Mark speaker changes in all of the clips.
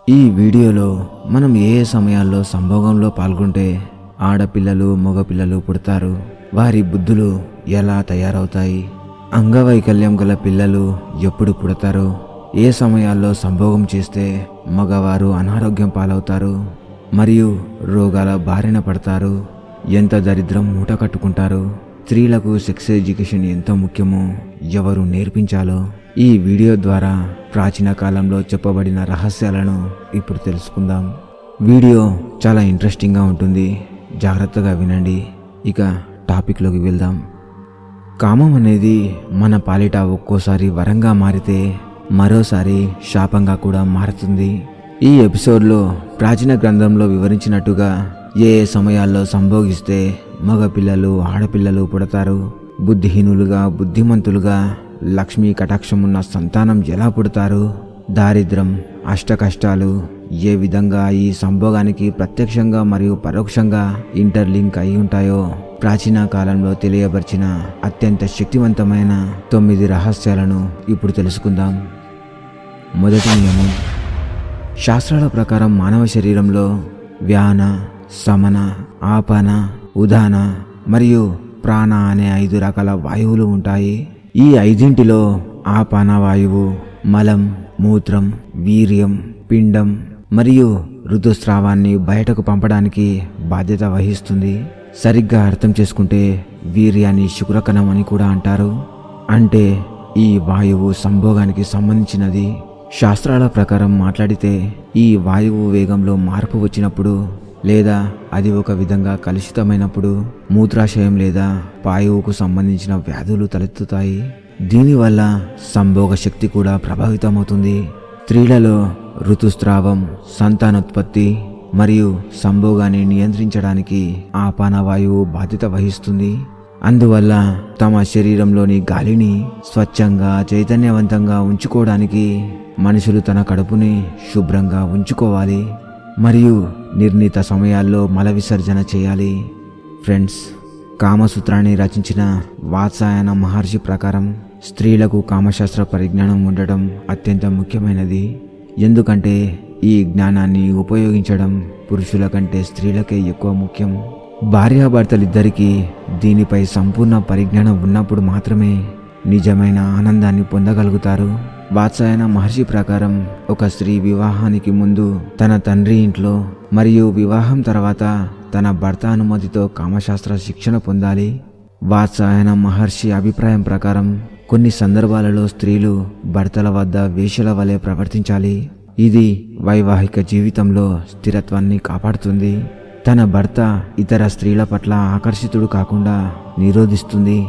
Speaker 1: ఈ వీడియోలో మనం ఏ సమయాల్లో సంభోగంలో పాల్గొంటే ఆడపిల్లలు మగపిల్లలు పుడతారు, వారి బుద్ధులు ఎలా తయారవుతాయి, అంగవైకల్యం గల పిల్లలు ఎప్పుడు పుడతారు, ఏ సమయాల్లో సంభోగం చేస్తే మగవారు అనారోగ్యం పాలవుతారు మరియు రోగాల బారిన పడతారు, ఎంత దరిద్రం మూట కట్టుకుంటారు, స్త్రీలకు సెక్స్ ఎడ్యుకేషన్ ఎంత ముఖ్యమో ఎవరు నేర్పించాలో ఈ వీడియో ద్వారా ప్రాచీన కాలంలో చెప్పబడిన రహస్యాలను ఇప్పుడు తెలుసుకుందాం. వీడియో చాలా ఇంట్రెస్టింగ్గా ఉంటుంది, జాగ్రత్తగా వినండి. ఇక టాపిక్లోకి వెళ్దాం. కామం అనేది మన పాలిట ఒక్కోసారి వరంగా మారితే మరోసారి శాపంగా కూడా మారుతుంది. ఈ ఎపిసోడ్లో ప్రాచీన గ్రంథంలో వివరించినట్టుగా ఏ సమయాల్లో సంభోగిస్తే మగపిల్లలు ఆడపిల్లలు పుడతారు, బుద్ధిహీనులుగా బుద్ధిమంతులుగా లక్ష్మీ కటాక్షం ఉన్న సంతానం ఎలా పుడతారు, దారిద్రం అష్టకష్టాలు ఏ విధంగా ఈ సంభోగానికి ప్రత్యక్షంగా మరియు పరోక్షంగా ఇంటర్లింక్ అయి ఉంటాయో ప్రాచీన కాలంలో తెలియపరిచిన అత్యంత శక్తివంతమైన 9 రహస్యాలను ఇప్పుడు తెలుసుకుందాం. మొదటి నియమం. శాస్త్రాల ప్రకారం మానవ శరీరంలో వ్యాన, సమన, ఆపన, ఉదాన మరియు ప్రాణ అనే 5 రకాల వాయువులు ఉంటాయి. ఈ 5ంటిలో ఆపాన వాయువు మలం, మూత్రం, వీర్యం, పిండం మరియు ఋతుస్రావాన్ని బయటకు పంపడానికి బాధ్యత వహిస్తుంది. సరిగ్గా అర్థం చేసుకుంటే వీర్యాన్ని శుక్రకణం అని కూడా అంటారు. అంటే ఈ వాయువు సంభోగానికి సంబంధించినది. శాస్త్రాల ప్రకారం మాట్లాడితే ఈ వాయువు వేగంలో మార్పు వచ్చినప్పుడు లేదా అది ఒక విధంగా కలుషితమైనప్పుడు మూత్రాశయం లేదా పాయువుకు సంబంధించిన వ్యాధులు తలెత్తుతాయి. దీనివల్ల సంభోగ శక్తి కూడా ప్రభావితమవుతుంది. స్త్రీలలో ఋతుస్రావం, సంతానోత్పత్తి మరియు సంభోగాన్ని నియంత్రించడానికి ఆపాన వాయువు బాధ్యత వహిస్తుంది. అందువల్ల తమ శరీరంలోని గాలిని స్వచ్ఛంగా చైతన్యవంతంగా ఉంచుకోవడానికి మనుషులు తన కడుపుని శుభ్రంగా ఉంచుకోవాలి మరియు నిర్ణీత సమయాల్లో మల విసర్జన చేయాలి. ఫ్రెండ్స్, కామసూత్రాన్ని రచించిన వాత్సాయన మహర్షి ప్రకారం స్త్రీలకు కామశాస్త్ర పరిజ్ఞానం ఉండటం అత్యంత ముఖ్యమైనది. ఎందుకంటే ఈ జ్ఞానాన్ని ఉపయోగించడం పురుషుల కంటే స్త్రీలకే ఎక్కువ ముఖ్యం. భార్యాభర్తలిద్దరికీ దీనిపై సంపూర్ణ పరిజ్ఞానం ఉన్నప్పుడు మాత్రమే నిజమైన ఆనందాన్ని పొందగలుగుతారు. వాత్సాయన మహర్షి ప్రకారం ఒక స్త్రీ వివాహానికి ముందు తన తండ్రి ఇంట్లో మరియు వివాహం తర్వాత తన భర్త అనుమతితో కామశాస్త్ర శిక్షణ పొందాలి. వాత్సాయన మహర్షి అభిప్రాయం ప్రకారం కొన్ని సందర్భాలలో స్త్రీలు భర్తల వద్ద వేశ్యల వలె ప్రవర్తించాలి. ఇది వైవాహిక జీవితంలో స్థిరత్వాన్ని కాపాడుతుంది. తన భర్త ఇతర స్త్రీల పట్ల ఆకర్షితుడు కాకుండా నిరోధిస్తుంది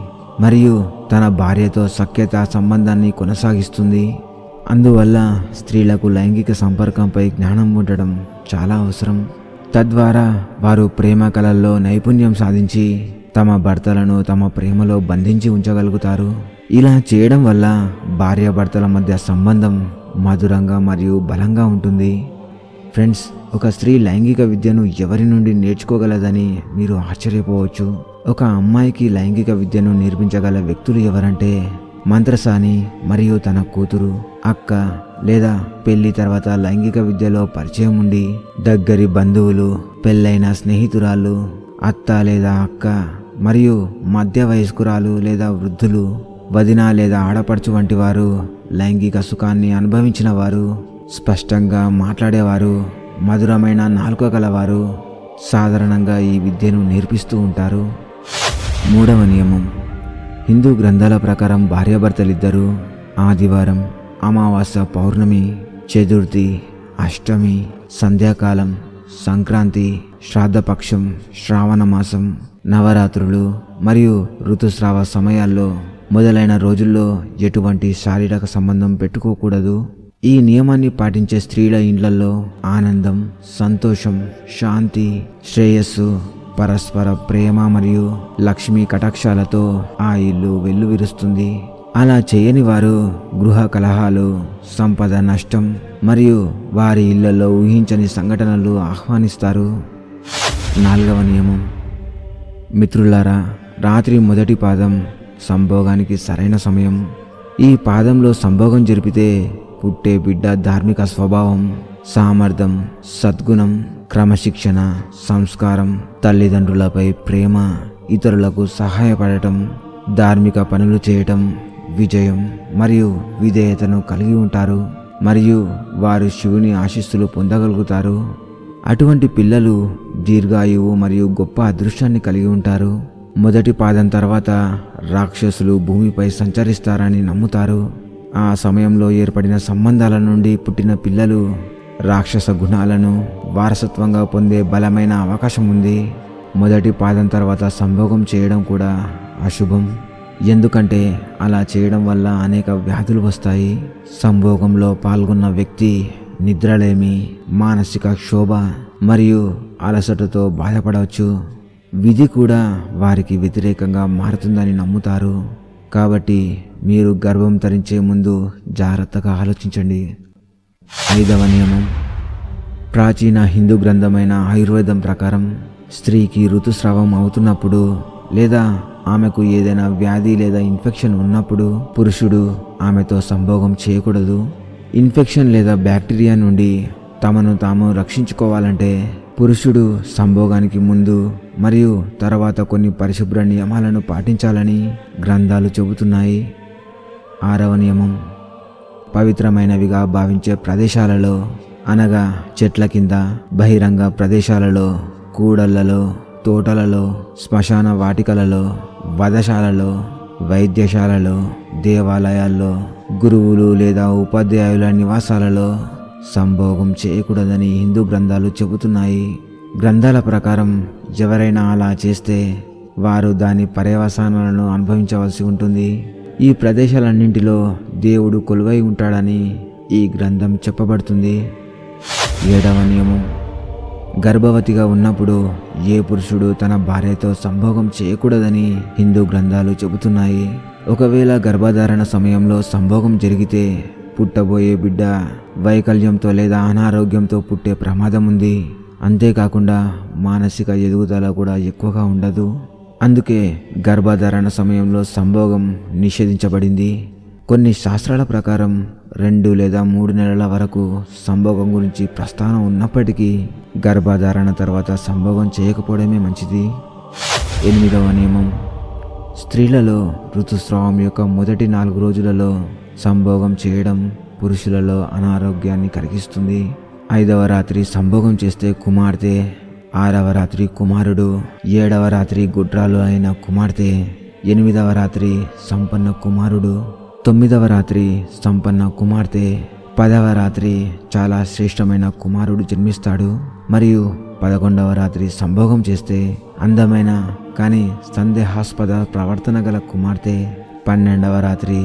Speaker 1: మరియు తన భార్యతో సఖ్యత సంబంధాన్ని కొనసాగిస్తుంది. అందువల్ల స్త్రీలకు లైంగిక సంపర్కంపై జ్ఞానం ఉండడం చాలా అవసరం. తద్వారా వారు ప్రేమ కళల్లో నైపుణ్యం సాధించి తమ భర్తలను తమ ప్రేమలో బంధించి ఉంచగలుగుతారు. ఇలా చేయడం వల్ల భార్యాభర్తల మధ్య సంబంధం మధురంగా మరియు బలంగా ఉంటుంది. ఫ్రెండ్స్, ఒక స్త్రీ లైంగిక విద్యను ఎవరి నుండి నేర్చుకోగలదని మీరు ఆశ్చర్యపోవచ్చు. ఒక అమ్మాయికి లైంగిక విద్యను నేర్పించగల వ్యక్తులు ఎవరంటే మంత్రసాని మరియు తన కూతురు, అక్క లేదా పెళ్లి తర్వాత లైంగిక విద్యలో పరిచయం ఉండి దగ్గరి బంధువులు, పెళ్ళైన స్నేహితురాళ్ళు, అత్త లేదా అక్క మరియు మధ్య వయస్కురాలు లేదా వృద్ధులు, వదిన లేదా ఆడపడుచు వంటి వారు, లైంగిక సుఖాన్ని అనుభవించిన వారు, స్పష్టంగా మాట్లాడేవారు, మధురమైన నాలుక గలవారు సాధారణంగా ఈ విద్యను నేర్పిస్తూ ఉంటారు. మూడవ నియమం. హిందూ గ్రంథాల ప్రకారం భార్యాభర్తలిద్దరూ ఆదివారం, అమావాస్య, పౌర్ణమి, చతుర్థి, అష్టమి, సంధ్యాకాలం, సంక్రాంతి, శ్రాద్ధపక్షం, శ్రావణ మాసం, నవరాత్రులు మరియు ఋతుస్రావ సమయాల్లో మొదలైన రోజుల్లో ఎటువంటి శారీరక సంబంధం పెట్టుకోకూడదు. ఈ నియమాన్ని పాటించే స్త్రీల ఇండ్లలో ఆనందం, సంతోషం, శాంతి, శ్రేయస్సు, పరస్పర ప్రేమ మరియు లక్ష్మీ కటాక్షాలతో ఆ ఇల్లు వెల్లువిరుస్తుంది. అలా చేయని వారు గృహ కలహాలు, సంపద నష్టం మరియు వారి ఇళ్లలో ఊహించని సంఘటనలు ఆహ్వానిస్తారు. 4వ నియమం. మిత్రులారా, రాత్రి మొదటి పాదం సంభోగానికి సరైన సమయం. ఈ పాదంలో సంభోగం జరిపితే పుట్టే బిడ్డ ధార్మిక స్వభావం, సామర్థ్యం, సద్గుణం, క్రమశిక్షణ, సంస్కారం, తల్లిదండ్రులపై ప్రేమ, ఇతరులకు సహాయపడటం, ధార్మిక పనులు చేయటం, విజయం మరియు విధేయతను కలిగి ఉంటారు మరియు వారు శివుని ఆశీస్సులు పొందగలుగుతారు. అటువంటి పిల్లలు దీర్ఘాయువు మరియు గొప్ప అదృష్టాన్ని కలిగి ఉంటారు. మొదటి పాదం తర్వాత రాక్షసులు భూమిపై సంచరిస్తారని నమ్ముతారు. ఆ సమయంలో ఏర్పడిన సంబంధాల నుండి పుట్టిన పిల్లలు రాక్షస గుణాలను వారసత్వంగా పొందే బలమైన అవకాశం ఉంది. మొదటి పాదం తర్వాత సంభోగం చేయడం కూడా అశుభం, ఎందుకంటే అలా చేయడం వల్ల అనేక వ్యాధులు వస్తాయి. సంభోగంలో పాల్గొన్న వ్యక్తి నిద్రలేమి, మానసిక క్షోభ మరియు అలసటతో బాధపడవచ్చు. విధి కూడా వారికి వ్యతిరేకంగా మారుతుందని నమ్ముతారు. కాబట్టి మీరు గర్భం ధరించే ముందు జాగ్రత్తగా ఆలోచించండి. 5వ నియమం. ప్రాచీన హిందూ గ్రంథమైన ఆయుర్వేదం ప్రకారం స్త్రీకి ఋతుస్రావం అవుతున్నప్పుడు లేదా ఆమెకు ఏదైనా వ్యాధి లేదా ఇన్ఫెక్షన్ ఉన్నప్పుడు పురుషుడు ఆమెతో సంభోగం చేయకూడదు. ఇన్ఫెక్షన్ లేదా బ్యాక్టీరియా నుండి తమను తాము రక్షించుకోవాలంటే పురుషుడు సంభోగానికి ముందు మరియు తర్వాత కొన్ని పరిశుభ్ర నియమాలను పాటించాలని గ్రంథాలు చెబుతున్నాయి. 6వ నియమం. పవిత్రమైనవిగా భావించే ప్రదేశాలలో అనగా చెట్ల కింద, బహిరంగ ప్రదేశాలలో, కూడళ్లలో, తోటలలో, శ్మశాన వాటికలలో, వధశాలలో, వైద్యశాలలో, దేవాలయాల్లో, గురువులు లేదా ఉపాధ్యాయుల నివాసాలలో సంభోగం చేయకూడదని హిందూ గ్రంథాలు చెబుతున్నాయి. గ్రంథాల ప్రకారం ఎవరైనా అలా చేస్తే వారు దాని పర్యవసానాలను అనుభవించవలసి ఉంటుంది. ఈ ప్రదేశాలన్నింటిలో దేవుడు కొలువై ఉంటాడని ఈ గ్రంథం చెప్పబడుతుంది. 7వ నియమం. గర్భవతిగా ఉన్నప్పుడు ఏ పురుషుడు తన భార్యతో సంభోగం చేయకూడదని హిందూ గ్రంథాలు చెబుతున్నాయి. ఒకవేళ గర్భధారణ సమయంలో సంభోగం జరిగితే పుట్టబోయే బిడ్డ వైకల్యంతో లేదా అనారోగ్యంతో పుట్టే ప్రమాదం ఉంది. అంతేకాకుండా మానసిక ఎదుగుదల కూడా ఎక్కువగా ఉండదు. అందుకే గర్భధారణ సమయంలో సంభోగం నిషేధించబడింది. కొన్ని శాస్త్రాల ప్రకారం 2 లేదా 3 నెలల వరకు సంభోగం గురించి ప్రస్తావన ఉన్నప్పటికీ గర్భధారణ తర్వాత సంభోగం చేయకపోవడమే మంచిది. 8వ నియమం. స్త్రీలలో ఋతుస్రావం యొక్క మొదటి 4 రోజులలో సంభోగం చేయడం పురుషులలో అనారోగ్యాన్ని కలిగిస్తుంది. 5వ రాత్రి సంభోగం చేస్తే కుమార్తె, 6వ రాత్రి కుమారుడు, 7వ రాత్రి గుడ్రాలు అయిన కుమార్తె, 8వ రాత్రి సంపన్న కుమారుడు, 9వ రాత్రి సంపన్న కుమార్తె, 10వ రాత్రి చాలా శ్రేష్టమైన కుమారుడు జన్మిస్తాడు మరియు 11వ రాత్రి సంభోగం చేస్తే అందమైన కానీ సందేహాస్పద ప్రవర్తన గల కుమార్తె, 12వ రాత్రి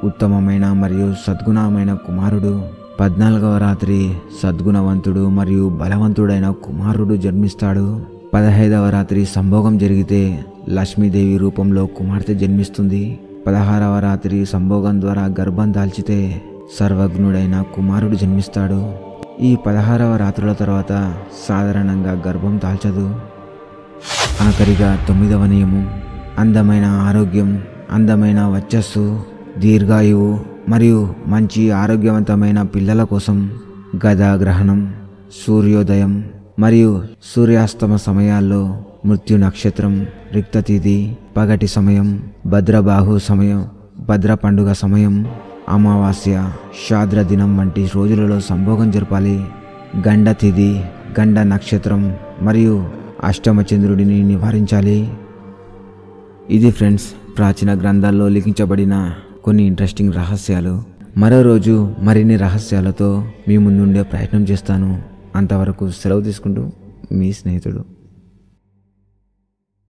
Speaker 1: ఉత్తమమైన మరియు సద్గుణమైన కుమారుడు, 14వ రాత్రి సద్గుణవంతుడు మరియు బలవంతుడైన కుమారుడు జన్మిస్తాడు. 15వ రాత్రి సంభోగం జరిగితే లక్ష్మీదేవి రూపంలో కుమార్తె జన్మిస్తుంది. 16వ రాత్రి సంభోగం ద్వారా గర్భం దాల్చితే సర్వజ్ఞుడైన కుమారుడు జన్మిస్తాడు. ఈ 16వ రాత్రుల తర్వాత సాధారణంగా గర్భం దాల్చదు. ఆఖరిగా 9వ నియమం. అందమైన ఆరోగ్యం, అందమైన వర్చస్సు, దీర్ఘాయువు మరియు మంచి ఆరోగ్యవంతమైన పిల్లల కోసం గదాగ్రహణం, సూర్యోదయం మరియు సూర్యాస్తమ సమయాల్లో, మృత్యు నక్షత్రం, రిక్తతిథి, పగటి సమయం, భద్రబాహు సమయం, భద్ర పండుగ సమయం, అమావాస్య, శాద్ర దినం వంటి రోజులలో సంభోగం జరపాలి. గండ తిథి, గండ నక్షత్రం మరియు అష్టమ చంద్రుడిని నివారించాలి. ఇది ఫ్రెండ్స్, ప్రాచీన గ్రంథాల్లో లిఖించబడిన కొన్ని ఇంట్రెస్టింగ్ రహస్యాలు. మరో రోజు మరిన్ని రహస్యాలతో మీ ముందుండే ప్రయత్నం చేస్తాను. అంతవరకు సెలవు తీసుకుంటూ మీ స్నేహితుడు.